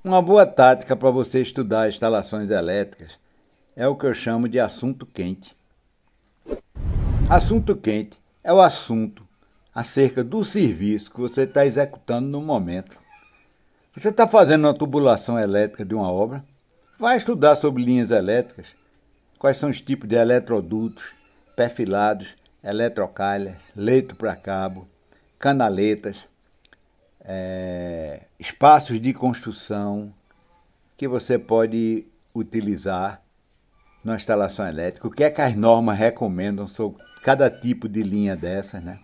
Uma boa tática para você estudar instalações elétricas é o que eu chamo de assunto quente. Assunto quente é o assunto acerca do serviço que você está executando no momento. Você está fazendo uma tubulação elétrica de uma obra? Vai estudar sobre linhas elétricas, quais são os tipos de eletrodutos, perfilados, eletrocalhas, leito para cabo, canaletas, espaços de construção que você pode utilizar na instalação elétrica, o que é que as normas recomendam sobre cada tipo de linha dessa, né?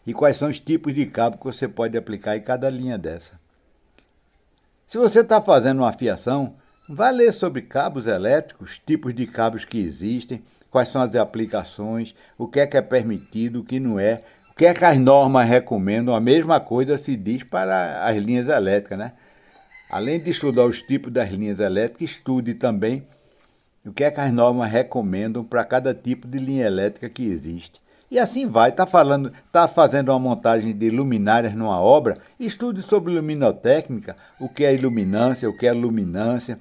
E quais são os tipos de cabo que você pode aplicar em cada linha dessa. Se você está fazendo uma fiação, vá ler sobre cabos elétricos, tipos de cabos que existem, quais são as aplicações, o que é permitido, o que não é, o que é que as normas recomendam. A mesma coisa se diz para as linhas elétricas, né? Além de estudar os tipos das linhas elétricas, estude também o que é que as normas recomendam para cada tipo de linha elétrica que existe. E assim vai, está fazendo uma montagem de luminárias numa obra, estude sobre luminotécnica, o que é iluminância, o que é luminância,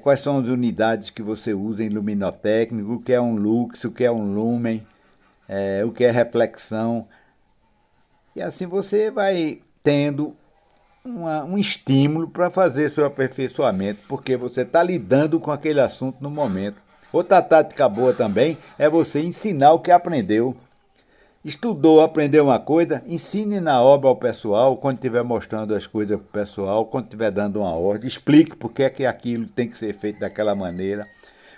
quais são as unidades que você usa em luminotécnico, o que é um lux, o que é um lumen, o que é reflexão. E assim você vai tendo um estímulo para fazer seu aperfeiçoamento, porque você está lidando com aquele assunto no momento. Outra tática boa também é você ensinar o que aprendeu. Estudou, aprendeu uma coisa, ensine na obra ao pessoal, quando estiver mostrando as coisas para o pessoal, quando estiver dando uma ordem, explique por que é que aquilo tem que ser feito daquela maneira.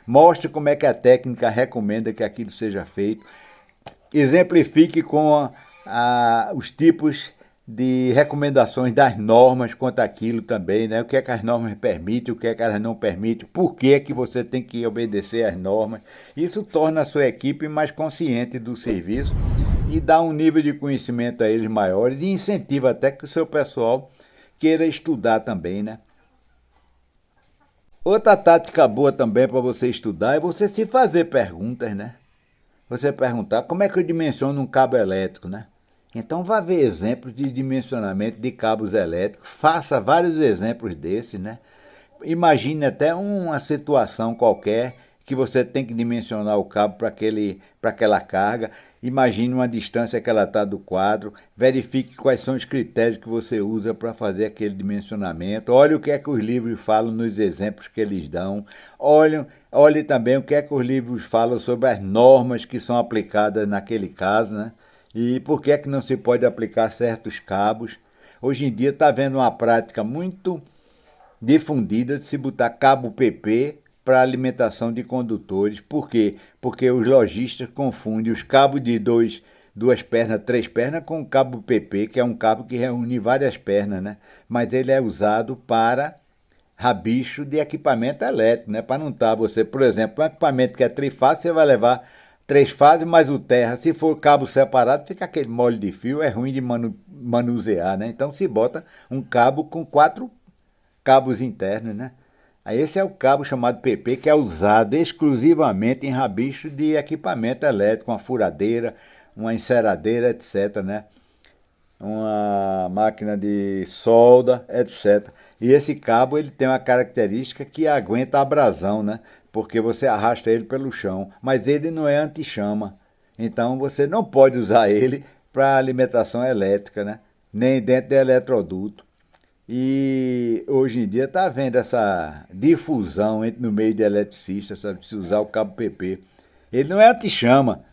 Mostre como é que a técnica recomenda que aquilo seja feito. Exemplifique com os tipos de recomendações das normas quanto àquilo também, né? O que é que as normas permitem, o que é que elas não permitem, por que é que você tem que obedecer às normas. Isso torna a sua equipe mais consciente do serviço e dá um nível de conhecimento a eles maiores e incentiva até que o seu pessoal queira estudar também, né? Outra tática boa também para você estudar é você se fazer perguntas, né? Você perguntar como é que eu dimensiono um cabo elétrico, né? Então vá ver exemplos de dimensionamento de cabos elétricos, faça vários exemplos desses, né? Imagine até uma situação qualquer que você tem que dimensionar o cabo para aquela carga. Imagine uma distância que ela está do quadro. Verifique quais são os critérios que você usa para fazer aquele dimensionamento. Olhe o que é que os livros falam nos exemplos que eles dão. Olhe também o que é que os livros falam sobre as normas que são aplicadas naquele caso, né? E por que é que não se pode aplicar certos cabos. Hoje em dia está havendo uma prática muito difundida de se botar cabo PP para alimentação de condutores. Por quê? Porque os lojistas confundem os cabos de duas pernas, três pernas com o cabo PP, que é um cabo que reúne várias pernas, né? Mas ele é usado para rabicho de equipamento elétrico, né? Para não estar você, por exemplo, um equipamento que é trifásico, você vai levar três fases mais o terra. Se for cabo separado, fica aquele mole de fio, é ruim de manusear, né? Então se bota um cabo com quatro cabos internos, né? Aí esse é o cabo chamado PP, que é usado exclusivamente em rabicho de equipamento elétrico, uma furadeira, uma enceradeira, etc, né? Uma máquina de solda, etc. E esse cabo ele tem uma característica que aguenta a abrasão, né? Porque você arrasta ele pelo chão, mas ele não é anti-chama. Então você não pode usar ele para alimentação elétrica, né? Nem dentro de eletroduto. E hoje em dia está havendo essa difusão no meio de eletricistas, sabe, de se usar o cabo PP. Ele não é anti-chama.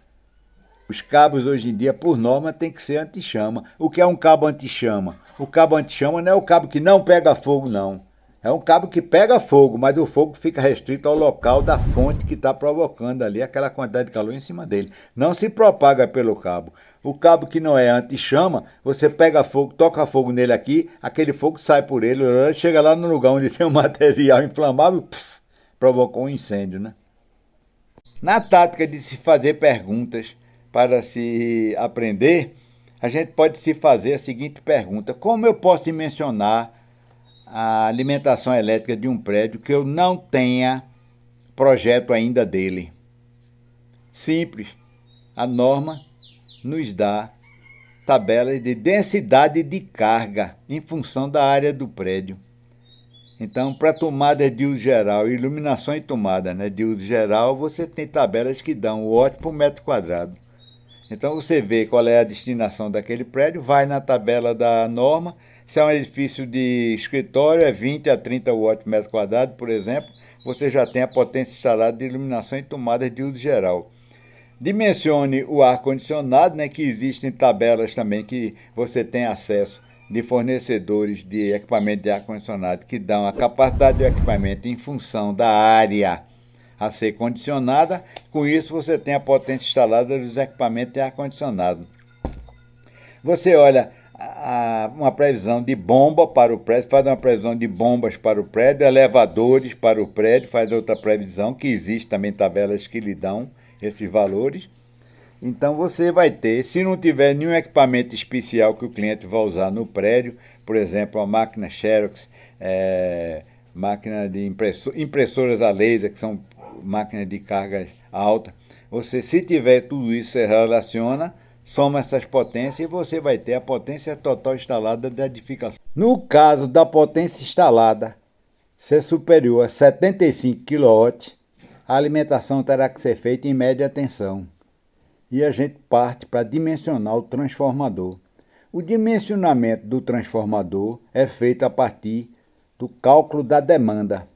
Os cabos hoje em dia, por norma, tem que ser anti-chama. O que é um cabo anti-chama? O cabo anti-chama não é o cabo que não pega fogo, não. É um cabo que pega fogo, mas o fogo fica restrito ao local da fonte que está provocando ali aquela quantidade de calor em cima dele. Não se propaga pelo cabo. O cabo que não é anti-chama, você pega fogo, toca fogo nele aqui, aquele fogo sai por ele, chega lá no lugar onde tem um material inflamável, provocou um incêndio, né? Na tática de se fazer perguntas para se aprender, a gente pode se fazer a seguinte pergunta: como eu posso dimensionar a alimentação elétrica de um prédio que eu não tenha projeto ainda dele? Simples. A norma nos dá tabelas de densidade de carga em função da área do prédio. Então, para tomada de uso geral, iluminação e tomada, né, de uso geral, você tem tabelas que dão o watt por metro quadrado. Então você vê qual é a destinação daquele prédio, vai na tabela da norma. Se é um edifício de escritório, é 20 a 30 watts por metro quadrado, por exemplo, você já tem a potência instalada de iluminação e tomada de uso geral. Dimensione o ar-condicionado, né, que existem tabelas também que você tem acesso de fornecedores de equipamento de ar-condicionado que dão a capacidade do equipamento em função da área a ser condicionada. Com isso, você tem a potência instalada dos equipamentos de ar-condicionado. Você olha uma previsão de bomba para o prédio, faz uma previsão de bombas para o prédio, elevadores para o prédio, faz outra previsão, que existe também tabelas que lhe dão esses valores. Então você vai ter, se não tiver nenhum equipamento especial que o cliente vai usar no prédio, por exemplo, a máquina Xerox, máquina de impressoras a laser, que são máquinas de carga alta, você, se tiver tudo isso, você relaciona, soma essas potências e você vai ter a potência total instalada da edificação. No caso da potência instalada ser superior a 75 kW, a alimentação terá que ser feita em média tensão. E a gente parte para dimensionar o transformador. O dimensionamento do transformador é feito a partir do cálculo da demanda.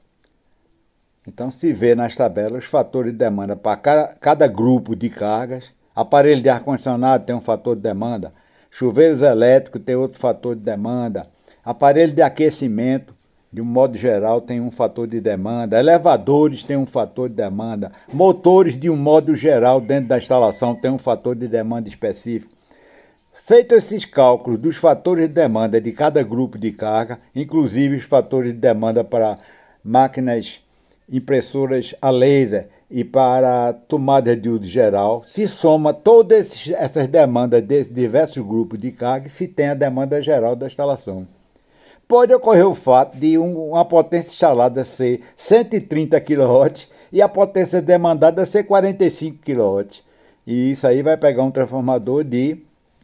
Então se vê nas tabelas os fatores de demanda para cada grupo de cargas. Aparelho de ar-condicionado tem um fator de demanda, chuveiros elétricos tem outro fator de demanda, aparelho de aquecimento, de um modo geral, tem um fator de demanda, elevadores tem um fator de demanda, motores, de um modo geral, dentro da instalação, tem um fator de demanda específico. Feito esses cálculos dos fatores de demanda de cada grupo de carga, inclusive os fatores de demanda para máquinas impressoras a laser e para tomada de uso geral, se soma todas essas demandas desses diversos grupos de carga e se tem a demanda geral da instalação. Pode ocorrer o fato de uma potência instalada ser 130 kW e a potência demandada ser 45 kW. E isso aí vai pegar um transformador de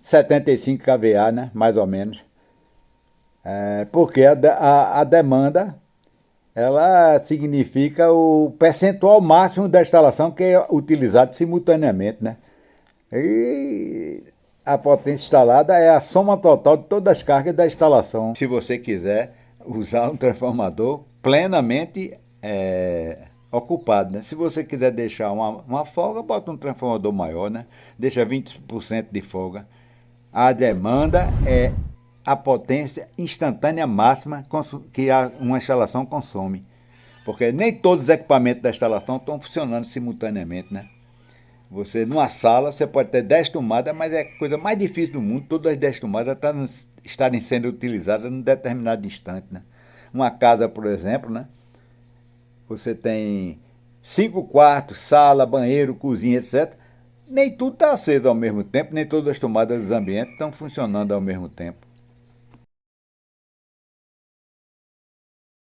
75 kVA, né? Mais ou menos. Porque a demanda, ela significa o percentual máximo da instalação que é utilizado simultaneamente, né? E a potência instalada é a soma total de todas as cargas da instalação. Se você quiser usar um transformador plenamente ocupado, né? Se você quiser deixar uma folga, bota um transformador maior, né? Deixa 20% de folga. A demanda é a potência instantânea máxima que uma instalação consome. Porque nem todos os equipamentos da instalação estão funcionando simultaneamente, né? Você, numa sala, você pode ter 10 tomadas, mas é a coisa mais difícil do mundo, todas as 10 tomadas estarem sendo utilizadas num determinado instante, né? Uma casa, por exemplo, né? Você tem 5 quartos, sala, banheiro, cozinha, etc. Nem tudo está aceso ao mesmo tempo, nem todas as tomadas dos ambientes estão funcionando ao mesmo tempo.